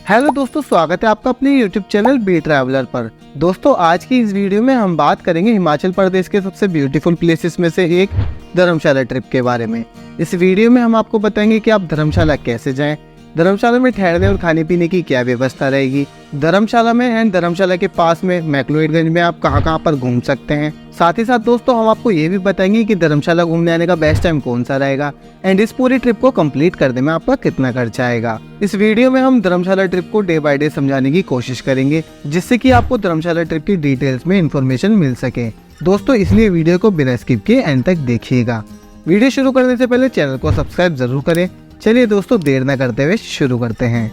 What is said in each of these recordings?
Hello दोस्तों, स्वागत है आपका अपने यूट्यूब चैनल बी ट्रैवलर पर। दोस्तों, आज की इस वीडियो में हम बात करेंगे हिमाचल प्रदेश के सबसे ब्यूटीफुल प्लेसेस में से एक धर्मशाला ट्रिप के बारे में। इस वीडियो में हम आपको बताएंगे कि आप धर्मशाला कैसे जाएं, धर्मशाला में ठहरने और खाने पीने की क्या व्यवस्था रहेगी, धर्मशाला में एंड धर्मशाला के पास में मैक्लोडगंज में आप कहां पर घूम सकते हैं। साथ ही साथ दोस्तों हम आपको ये भी बताएंगे कि धर्मशाला घूमने आने का बेस्ट टाइम कौन सा रहेगा एंड इस पूरी ट्रिप को कंप्लीट करने में आपका कितना खर्चा आएगा। इस वीडियो में हम धर्मशाला ट्रिप को डे बाय डे समझाने की कोशिश करेंगे, जिससे कि आपको धर्मशाला ट्रिप की डिटेल्स में इन्फॉर्मेशन मिल सके। दोस्तों, इसलिए वीडियो को बिना स्किप किए एंड तक देखिएगा। वीडियो शुरू करने से पहले चैनल को सब्सक्राइब जरूर करें। चलिए दोस्तों, देर न करते हुए शुरू करते हैं।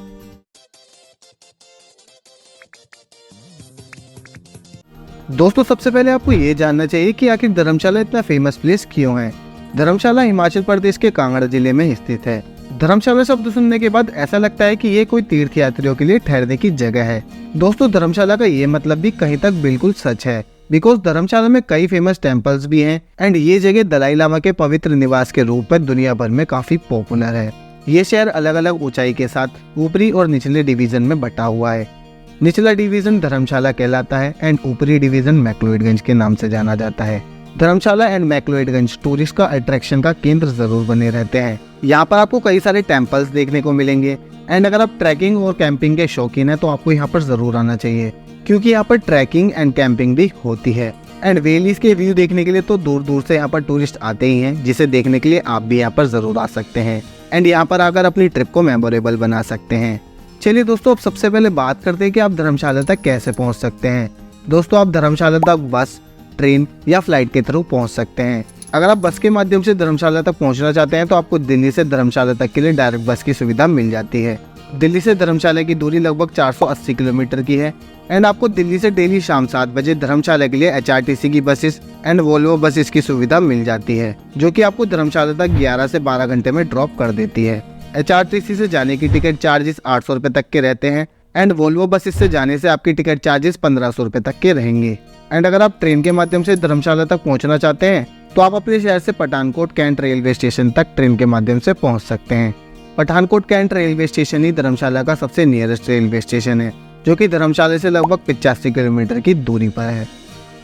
दोस्तों, सबसे पहले आपको ये जानना चाहिए कि आखिर धर्मशाला इतना फेमस प्लेस क्यों है। धर्मशाला हिमाचल प्रदेश के कांगड़ा जिले में स्थित है। धर्मशाला शब्द सुनने के बाद ऐसा लगता है कि ये कोई तीर्थ यात्रियों के लिए ठहरने की जगह है। दोस्तों, धर्मशाला का ये मतलब भी कहीं तक बिल्कुल सच है, बिकॉज धर्मशाला में कई फेमस टेम्पल्स भी हैं एंड ये जगह दलाई लामा के पवित्र निवास के रूप में दुनिया भर में काफी पॉपुलर है। ये शहर अलग अलग ऊंचाई के साथ ऊपरी और निचले डिवीजन में बटा हुआ है। निचला डिवीजन धर्मशाला कहलाता है एंड ऊपरी डिवीजन मैक्लोडगंज के नाम से जाना जाता है। धर्मशाला एंड मैक्लोडगंज टूरिस्ट का अट्रैक्शन का केंद्र जरूर बने रहते हैं। यहाँ पर आपको कई सारे टेम्पल्स देखने को मिलेंगे एंड अगर आप ट्रैकिंग और कैंपिंग के शौकीन है तो आपको यहाँ पर जरूर आना चाहिए, क्योंकि यहाँ पर ट्रैकिंग एंड कैंपिंग भी होती है। एंड वैलीज के व्यू देखने के लिए तो दूर दूर से यहाँ पर टूरिस्ट आते ही हैं, जिसे देखने के लिए आप भी यहाँ पर जरूर आ सकते हैं एंड यहाँ पर आकर अपनी ट्रिप को मेमोरेबल बना सकते हैं। चलिए दोस्तों, अब सबसे पहले बात करते हैं कि आप धर्मशाला तक कैसे पहुँच सकते हैं। दोस्तों, आप धर्मशाला तक बस, ट्रेन या फ्लाइट के थ्रू पहुँच सकते हैं। अगर आप बस के माध्यम से धर्मशाला तक पहुँचना चाहते हैं तो आपको दिल्ली से धर्मशाला तक के लिए डायरेक्ट बस की सुविधा मिल जाती है। दिल्ली से धर्मशाला की दूरी लगभग 480 किलोमीटर की है एंड आपको दिल्ली से डेली शाम 7 बजे धर्मशाला के लिए HRTC की बसेस एंड वोल्वो बसेस की सुविधा मिल जाती है, जो कि आपको धर्मशाला तक 11 से 12 घंटे में ड्रॉप कर देती है। HRTC से जाने की टिकट चार्जेस 800 रुपए तक के रहते हैं एंड वोल्वो बसेस से जाने से आपकी टिकट चार्जेस 1500 रुपए तक के रहेंगे। एंड अगर आप ट्रेन के माध्यम से धर्मशाला तक पहुंचना चाहते हैं तो आप अपने शहर से पठानकोट कैंट रेलवे स्टेशन तक ट्रेन के माध्यम से पहुंच सकते हैं। पठानकोट कैंट रेलवे स्टेशन ही धर्मशाला का सबसे नियरेस्ट रेलवे स्टेशन है, जो कि धर्मशाला से लगभग 85 किलोमीटर की दूरी पर है।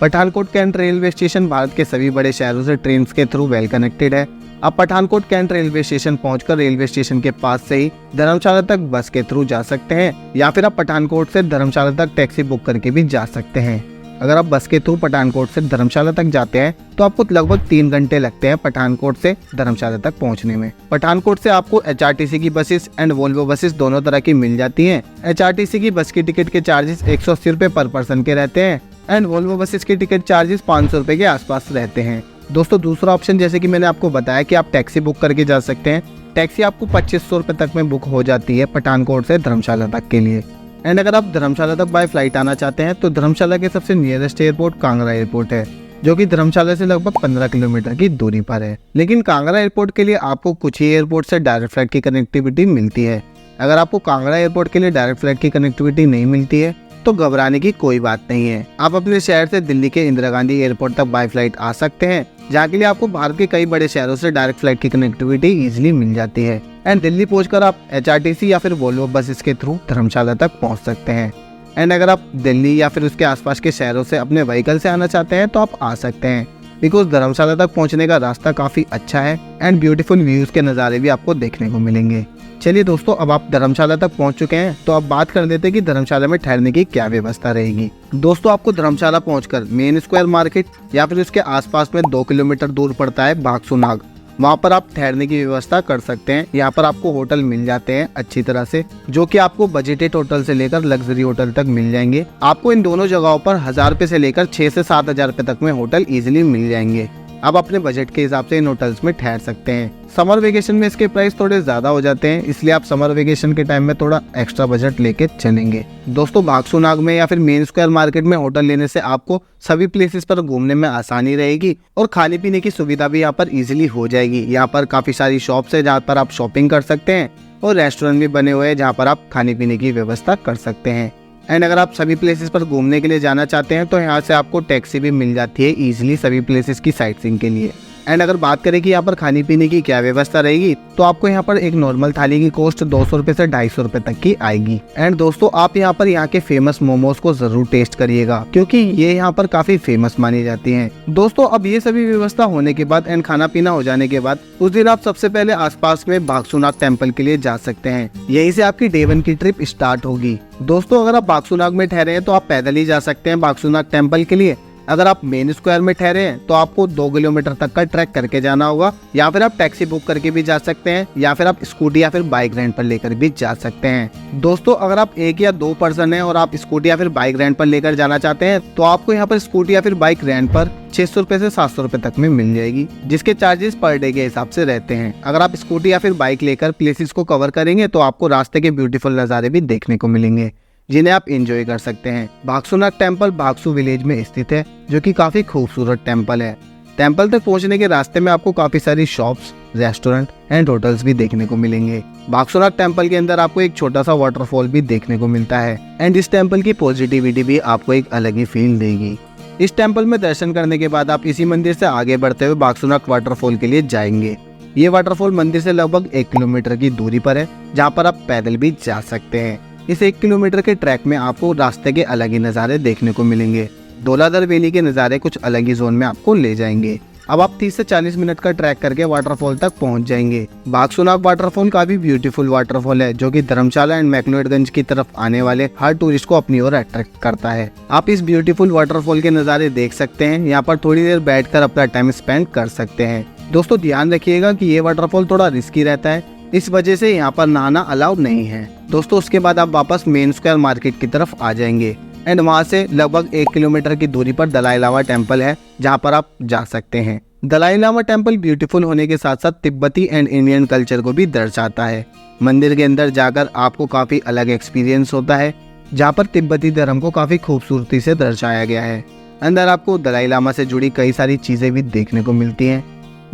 Pathankot cantt railway station Bharat के सभी बड़े शहरों से ट्रेन के थ्रू वेल कनेक्टेड है। आप पठानकोट कैंट रेलवे स्टेशन पहुंचकर रेलवे स्टेशन के पास से ही धर्मशाला तक बस के थ्रू जा सकते हैं या फिर आप पठानकोट से धर्मशाला तक टैक्सी बुक करके भी जा सकते हैं। अगर आप बस के थ्रू पठानकोट से धर्मशाला तक जाते हैं तो आपको लगभग 3 घंटे लगते हैं पठानकोट से धर्मशाला तक पहुंचने में। पठानकोट से आपको HRTC की बसेस एंड वोल्वो बसेस दोनों तरह की मिल जाती हैं। HRTC की बस की टिकट के चार्जेस 180 रुपए पर पर्सन के रहते हैं एंड वोल्वो बसेस के टिकट चार्जेस 500 रुपए के आसपास रहते हैं। दोस्तों, दूसरा ऑप्शन जैसे कि मैंने आपको बताया कि आप टैक्सी बुक करके जा सकते हैं। टैक्सी आपको 2500 रुपए तक में बुक हो जाती है पठानकोट से धर्मशाला तक के लिए। एंड अगर आप धर्मशाला तक बाय फ्लाइट आना चाहते हैं तो धर्मशाला के सबसे नियरेस्ट एयरपोर्ट कांगड़ा एयरपोर्ट है, जो कि धर्मशाला से लगभग 15 किलोमीटर की दूरी पर है। लेकिन कांगड़ा एयरपोर्ट के लिए आपको कुछ ही एयरपोर्ट से डायरेक्ट फ्लाइट की कनेक्टिविटी मिलती है। अगर आपको कांगड़ा एयरपोर्ट के लिए डायरेक्ट फ्लाइट की कनेक्टिविटी नहीं मिलती है तो घबराने की कोई बात नहीं है। आप अपने शहर से दिल्ली के इंदिरा गांधी एयरपोर्ट तक बाय फ्लाइट आ सकते हैं, जहाँ के लिए आपको भारत के कई बड़े शहरों से डायरेक्ट फ्लाइट की कनेक्टिविटी इजीली मिल जाती है। एंड दिल्ली पहुंचकर आप HRTC या फिर वोल्वो बसेस के थ्रू धर्मशाला तक पहुंच सकते हैं। एंड अगर आप दिल्ली या फिर उसके आसपास के शहरों से अपने व्हीकल से आना चाहते हैं तो आप आ सकते हैं, बिकॉज धर्मशाला तक पहुंचने का रास्ता काफी अच्छा है एंड ब्यूटीफुल व्यूज के नज़ारे भी आपको देखने को मिलेंगे। चलिए दोस्तों, अब आप धर्मशाला तक पहुंच चुके हैं तो अब बात कर लेते हैं कि धर्मशाला में ठहरने की क्या व्यवस्था रहेगी। दोस्तों, आपको धर्मशाला पहुंचकर मेन स्क्वायर मार्केट या फिर उसके आसपास में 2 किलोमीटर दूर पड़ता है बागसुनाग, वहाँ पर आप ठहरने की व्यवस्था कर सकते हैं। यहाँ पर आपको होटल मिल जाते हैं अच्छी तरह से, जो कि आपको बजटेड होटल से लेकर लग्जरी होटल तक मिल जाएंगे। आपको इन दोनों जगहों पर 1000 रुपए से लेकर 6 से 7000 रुपए तक में होटल इजीली मिल जाएंगे। आप अपने बजट के हिसाब से इन होटल्स में ठहर सकते हैं। समर वेकेशन में इसके प्राइस थोड़े ज्यादा हो जाते हैं, इसलिए आप समर वेकेशन के टाइम में थोड़ा एक्स्ट्रा बजट लेके चलेंगे। दोस्तों, बागसुनाग में या फिर मेन स्क्वायर मार्केट में होटल लेने से आपको सभी प्लेसेस पर घूमने में आसानी रहेगी और खाने पीने की सुविधा भी यहाँ पर इजीली हो जाएगी। यहाँ पर काफी सारी शॉप्स है जहाँ पर आप शॉपिंग कर सकते हैं और रेस्टोरेंट भी बने हुए हैं जहाँ पर आप खाने पीने की व्यवस्था कर सकते हैं। एंड अगर आप सभी प्लेसेस पर घूमने के लिए जाना चाहते हैं तो यहाँ से आपको टैक्सी भी मिल जाती है इजीली सभी प्लेसेस की साइट सीइंग के लिए। एंड अगर बात करें कि यहाँ पर खाने पीने की क्या व्यवस्था रहेगी, तो आपको यहाँ पर एक नॉर्मल थाली की कॉस्ट 200 रुपए से 250 रुपए तक की आएगी। एंड दोस्तों आप यहाँ पर यहाँ के फेमस मोमोज को जरूर टेस्ट करिएगा, क्योंकि ये यहाँ पर काफी फेमस मानी जाती हैं। दोस्तों अब ये सभी व्यवस्था होने के बाद एंड खाना पीना हो जाने के बाद उस दिन आप सबसे पहले आसपास में बागसुनाग टेम्पल के लिए जा सकते हैं। यहीं से आपकी डे 1 की ट्रिप स्टार्ट होगी। दोस्तों अगर आप बागसुनाग में ठहरे हैं तो आप पैदल ही जा सकते हैं बागसुनाग टेम्पल के लिए। अगर आप मेन स्क्वायर में ठहरे हैं तो आपको 2 किलोमीटर तक का ट्रैक करके जाना होगा, या फिर आप टैक्सी बुक करके भी जा सकते हैं, या फिर आप स्कूटी या फिर बाइक रेंट पर लेकर भी जा सकते हैं। दोस्तों अगर आप 1 या 2 पर्सन हैं और आप स्कूटी या फिर बाइक रेंट पर लेकर जाना चाहते हैं तो आपको यहाँ पर स्कूटी या फिर बाइक रेंट पर 600 रुपए से 700 रुपए तक में मिल जाएगी, जिसके चार्जेस पर डे के हिसाब से रहते हैं। अगर आप स्कूटी या फिर बाइक लेकर प्लेसेस को कवर करेंगे तो आपको रास्ते के ब्यूटीफुल नज़ारे भी देखने को मिलेंगे, जिन्हें आप एंजॉय कर सकते हैं। बागसुनाग टेम्पल बागसू विलेज में स्थित है, जो कि काफी खूबसूरत टेम्पल है। टेम्पल तक पहुंचने के रास्ते में आपको काफी सारी शॉप्स, रेस्टोरेंट एंड होटल्स भी देखने को मिलेंगे। बागसुनाग टेम्पल के अंदर आपको एक छोटा सा वाटरफॉल भी देखने को मिलता है एंड इस टेम्पल की पॉजिटिविटी भी आपको एक अलग ही फील देगी। इस टेम्पल में दर्शन करने के बाद आप इसी मंदिर से आगे बढ़ते हुए बागसुनाग वाटरफॉल के लिए जाएंगे। ये वाटरफॉल मंदिर से लगभग 1 किलोमीटर की दूरी पर है, जहाँ पर आप पैदल भी जा सकते हैं। इस 1 किलोमीटर के ट्रैक में आपको रास्ते के अलग ही नज़ारे देखने को मिलेंगे। धौलाधर वैली के नज़ारे कुछ अलग ही जोन में आपको ले जाएंगे। अब आप 30 से 40 मिनट का ट्रैक करके वाटरफॉल तक पहुंच जाएंगे। बागसुनाग वाटरफॉल काफी ब्यूटीफुल वाटरफॉल है, जो कि धर्मशाला एंड मैक्लोडगंज की तरफ आने वाले हर टूरिस्ट को अपनी ओर अट्रैक्ट करता है। आप इस ब्यूटीफुल वाटरफॉल के नज़ारे देख सकते हैं। यहाँ पर थोड़ी देर बैठकर अपना टाइम स्पेंड कर सकते हैं। दोस्तों ध्यान रखिएगा कि ये वाटरफॉल थोड़ा रिस्की रहता है, इस वजह से यहाँ पर नहाना अलाउड नहीं है। दोस्तों उसके बाद आप वापस मेन स्क्वायर मार्केट की तरफ आ जाएंगे एंड वहाँ से लगभग 1 किलोमीटर की दूरी पर दलाई लामा टेम्पल है, जहाँ पर आप जा सकते हैं। दलाई लामा टेम्पल ब्यूटीफुल होने के साथ साथ तिब्बती एंड इंडियन कल्चर को भी दर्शाता है। मंदिर के अंदर जाकर आपको काफी अलग एक्सपीरियंस होता है, जहाँ पर तिब्बती धर्म को काफी खूबसूरती से दर्शाया गया है। अंदर आपको दलाई लामा से जुड़ी कई सारी चीजें भी देखने को मिलती हैं।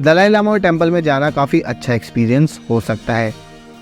दलाई लामा टेम्पल में जाना काफी अच्छा एक्सपीरियंस हो सकता है।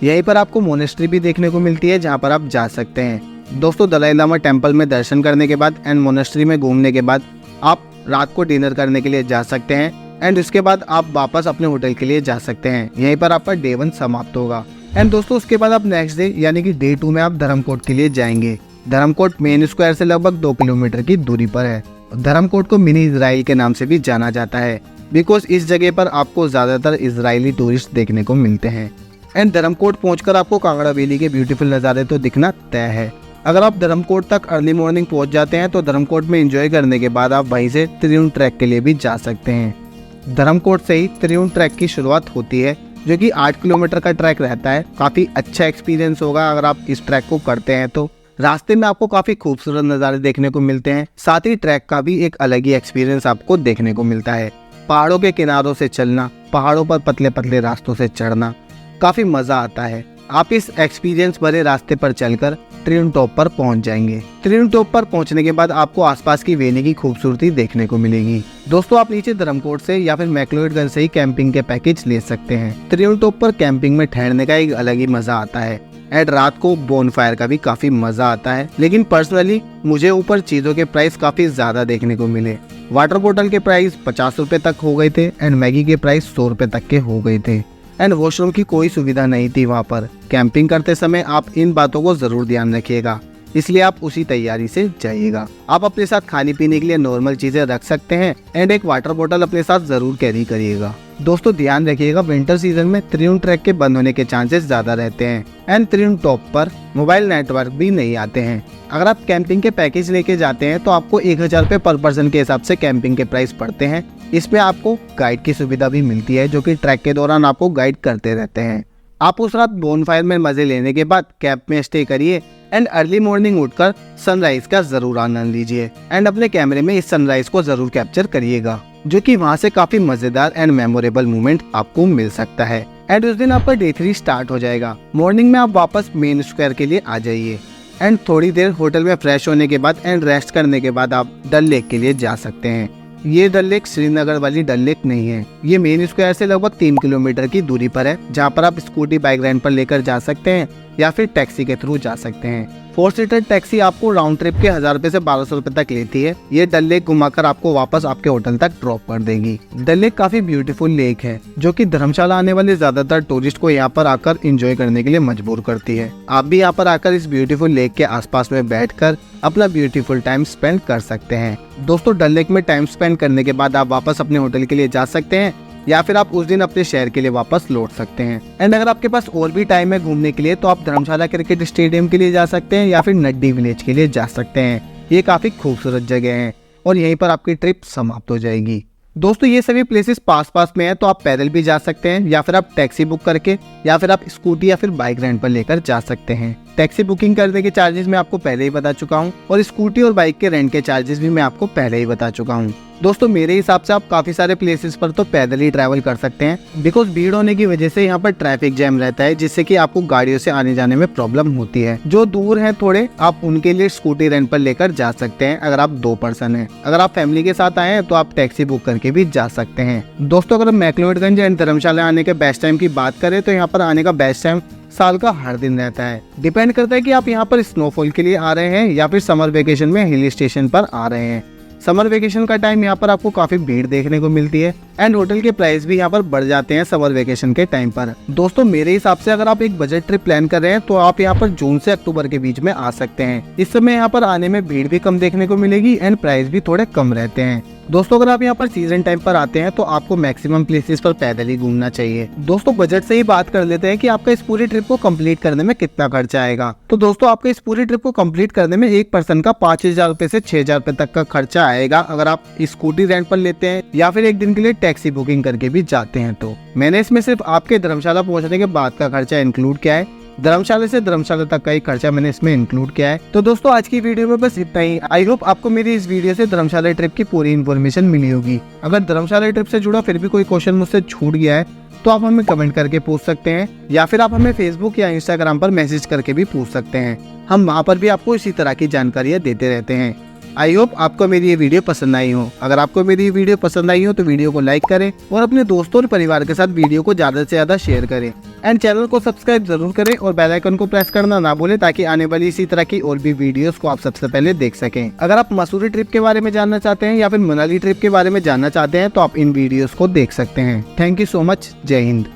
यहीं पर आपको मोनेस्ट्री भी देखने को मिलती है, जहाँ पर आप जा सकते हैं। दोस्तों दलाई लामा टेम्पल में दर्शन करने के बाद एंड मोनेस्ट्री में घूमने के बाद आप रात को डिनर करने के लिए जा सकते हैं एंड उसके बाद आप वापस अपने होटल के लिए जा सकते हैं। यहीं पर आपका डे 1 समाप्त होगा। एंड दोस्तों उसके बाद आप नेक्स्ट डे यानी कि डे 2 में आप धर्मकोट के लिए जाएंगे। धर्मकोट मेन स्क्वायर से लगभग 2 किलोमीटर की दूरी पर है। धर्मकोट को मिनी इजराइल के नाम से भी जाना जाता है, बिकॉज इस जगह पर आपको ज्यादातर इजरायली टूरिस्ट देखने को मिलते हैं। एंड धर्मकोट पहुंचकर आपको कांगड़ा वैली के ब्यूटीफुल नज़ारे तो दिखना तय है। अगर आप धर्मकोट तक अर्ली मॉर्निंग पहुंच जाते हैं तो धर्मकोट में एंजॉय करने के बाद आप वहीं से त्रिउंड ट्रैक के लिए भी जा सकते हैं। धर्मकोट से ही त्रिउंड ट्रैक की शुरुआत होती है, जो कि 8 किलोमीटर का ट्रैक रहता है। काफी अच्छा एक्सपीरियंस होगा अगर आप इस ट्रैक को करते हैं तो। रास्ते में आपको काफी खूबसूरत नज़ारे देखने को मिलते हैं, साथ ही ट्रैक का भी एक अलग ही एक्सपीरियंस आपको देखने को मिलता है। पहाड़ों के किनारों से चलना, पहाड़ों पर पतले पतले रास्तों से चढ़ना काफी मजा आता है। आप इस एक्सपीरियंस भरे रास्ते पर चलकर त्रिउंड टॉप पर पहुंच जाएंगे। त्रिउंड टॉप पर पहुंचने के बाद आपको आसपास की वैली की खूबसूरती देखने को मिलेगी। दोस्तों आप नीचे धर्मकोट से या फिर मैक्लोडगंज से ही कैंपिंग के पैकेज ले सकते हैं। त्रिउंड टॉप पर कैंपिंग में ठहरने का एक अलग ही मजा आता है एंड रात को बोनफायर का भी काफी मजा आता है। लेकिन पर्सनली मुझे ऊपर चीजों के प्राइस काफी ज्यादा देखने को मिले। वाटर बोतल के प्राइस 50 रुपए तक हो गए थे एंड मैगी के प्राइस 100 रुपए तक के हो गए थे एंड वॉशरूम की कोई सुविधा नहीं थी वहाँ पर। कैंपिंग करते समय आप इन बातों को जरूर ध्यान रखिएगा, इसलिए आप उसी तैयारी से जाइएगा। आप अपने साथ खाने पीने के लिए नॉर्मल चीजें रख सकते हैं एंड एक वाटर बोतल अपने साथ जरूर कैरी करिएगा। दोस्तों ध्यान रखिएगा विंटर सीजन में त्रिउंड ट्रैक के बंद होने के चांसेस ज्यादा रहते हैं एंड त्रिउंड टॉप पर मोबाइल नेटवर्क भी नहीं आते हैं। अगर आप कैंपिंग के पैकेज लेके जाते हैं तो आपको 1000 रुपए पर पर्सन के हिसाब से कैंपिंग के प्राइस पड़ते हैं। इसमें आपको गाइड की सुविधा भी मिलती है, जो कि ट्रैक के दौरान आपको गाइड करते रहते हैं। आप उस रात बोनफायर में मजे लेने के बाद कैंप में स्टे करिए एंड अर्ली मॉर्निंग उठकर सनराइज का जरूर आनंद लीजिए एंड अपने कैमरे में इस सनराइज को जरूर कैप्चर करिएगा, जो कि वहाँ से काफी मजेदार एंड मेमोरेबल मोमेंट आपको मिल सकता है। एंड उस दिन आपका डे 3 स्टार्ट हो जाएगा। मॉर्निंग में आप वापस मेन स्क्वायर के लिए आ जाइए एंड थोड़ी देर होटल में फ्रेश होने के बाद एंड रेस्ट करने के बाद आप डल लेक के लिए जा सकते हैं। ये डल लेक श्रीनगर वाली डल लेक नहीं है, ये मेन स्क्वायर से लगभग 3 किलोमीटर की दूरी पर है, जहाँ पर आप स्कूटी बाइक रेंट पर लेकर जा सकते हैं या फिर टैक्सी के थ्रू जा सकते हैं। 4 सीटर टैक्सी आपको राउंड ट्रिप के 1000 रुपए से 1200 रुपए तक लेती है। ये डल लेक घुमाकर आपको वापस आपके होटल तक ड्रॉप कर देगी। डल लेक काफी ब्यूटीफुल लेक है जो कि धर्मशाला आने वाले ज्यादातर टूरिस्ट को यहाँ पर आकर एंजॉय करने के लिए मजबूर करती है। आप भी यहाँ पर आकर इस ब्यूटीफुल लेक के आसपास में बैठकर अपना ब्यूटीफुल टाइम स्पेंड कर सकते हैं। दोस्तों, डल लेक में टाइम स्पेंड करने के बाद आप वापस अपने होटल के लिए जा सकते हैं या फिर आप उस दिन अपने शहर के लिए वापस लौट सकते हैं। एंड अगर आपके पास और भी टाइम है घूमने के लिए तो आप धर्मशाला क्रिकेट स्टेडियम के लिए जा सकते हैं या फिर नड्डी विलेज के लिए जा सकते हैं। ये काफी खूबसूरत जगह है और यहीं पर आपकी ट्रिप समाप्त हो जाएगी। दोस्तों, ये सभी प्लेसेस पास में है तो आप पैदल भी जा सकते हैं या फिर आप टैक्सी बुक करके या फिर आप स्कूटी या फिर बाइक रेंट पर लेकर जा सकते हैं। टैक्सी बुकिंग करने के चार्जेस मैं आपको पहले ही बता चुका हूँ और स्कूटी और बाइक के रेंट के चार्जेस भी मैं आपको पहले ही बता चुका हूँ। दोस्तों, मेरे हिसाब से आप काफी सारे प्लेसेस पर तो पैदल ही ट्रैवल कर सकते हैं बिकॉज भीड़ होने की वजह से यहाँ पर ट्रैफिक जैम रहता है जिससे कि आपको गाड़ियों से आने जाने में प्रॉब्लम होती है। जो दूर है थोड़े, आप उनके लिए स्कूटी रेंट पर लेकर जा सकते हैं अगर आप 2 पर्सन हैं। अगर आप फैमिली के साथ आए हैं तो आप टैक्सी बुक करके भी जा सकते हैं। दोस्तों, अगर मैक्लोडगंज एंड धर्मशाला आने के बेस्ट टाइम की बात करें तो यहाँ पर आने का बेस्ट टाइम साल का हर दिन रहता है। डिपेंड करता है कि आप यहाँ पर स्नोफॉल के लिए आ रहे हैं या फिर समर वेकेशन में हिल स्टेशन पर आ रहे हैं। समर वेकेशन का टाइम यहाँ पर आपको काफी भीड़ देखने को मिलती है एंड होटल के प्राइस भी यहाँ पर बढ़ जाते हैं समर वेकेशन के टाइम पर। दोस्तों, मेरे हिसाब से अगर आप एक बजट ट्रिप प्लान कर रहे हैं तो आप यहाँ पर जून से अक्टूबर के बीच में आ सकते हैं। इस समय यहाँ पर आने में भीड़ भी कम देखने को मिलेगी एंड प्राइस भी थोड़े कम रहते हैं। दोस्तों, अगर आप यहाँ पर सीजन टाइम पर आते हैं तो आपको मैक्सिमम प्लेसेस पर पैदल ही घूमना चाहिए। दोस्तों, बजट से ही बात कर लेते हैं कि आपका इस पूरी ट्रिप को कंप्लीट करने में कितना खर्चा आएगा। तो दोस्तों, आपका इस पूरी ट्रिप को कंप्लीट करने में एक पर्सन का 5000 रुपए से 6000 रुपए तक का खर्चा आएगा अगर आप स्कूटी रेंट पर लेते हैं या फिर एक दिन के लिए टैक्सी बुकिंग करके भी जाते हैं। तो मैंने इसमें सिर्फ आपके धर्मशाला पहुंचने के बाद का खर्चा इंक्लूड किया है। धर्मशाला से धर्मशाला तक का ही खर्चा मैंने इसमें इंक्लूड किया है। तो दोस्तों, आज की वीडियो में बस इतना ही। आई होप आपको मेरी इस वीडियो से धर्मशाला ट्रिप की पूरी इन्फॉर्मेशन मिली होगी। अगर धर्मशाला ट्रिप से जुड़ा फिर भी कोई क्वेश्चन मुझसे छूट गया है तो आप हमें कमेंट करके पूछ सकते हैं या फिर आप हमें फेसबुक या इंस्टाग्राम पर मैसेज करके भी पूछ सकते हैं। हम वहाँ पर भी आपको इसी तरह की जानकारियाँ देते रहते हैं। आई होप आपको मेरी ये वीडियो पसंद आई हो। अगर आपको मेरी ये वीडियो पसंद आई हो तो वीडियो को लाइक करें और अपने दोस्तों और परिवार के साथ वीडियो को ज्यादा से ज्यादा शेयर करें एंड चैनल को सब्सक्राइब जरूर करें और बेल आइकन को प्रेस करना ना भूलें ताकि आने वाली इसी तरह की और भी वीडियोस को आप सबसे पहले देख सकें। अगर आप मसूरी ट्रिप के बारे में जानना चाहते हैं या फिर मनाली ट्रिप के बारे में जानना चाहते हैं तो आप इन वीडियोस को देख सकते हैं। Thank you so much. जय हिंद।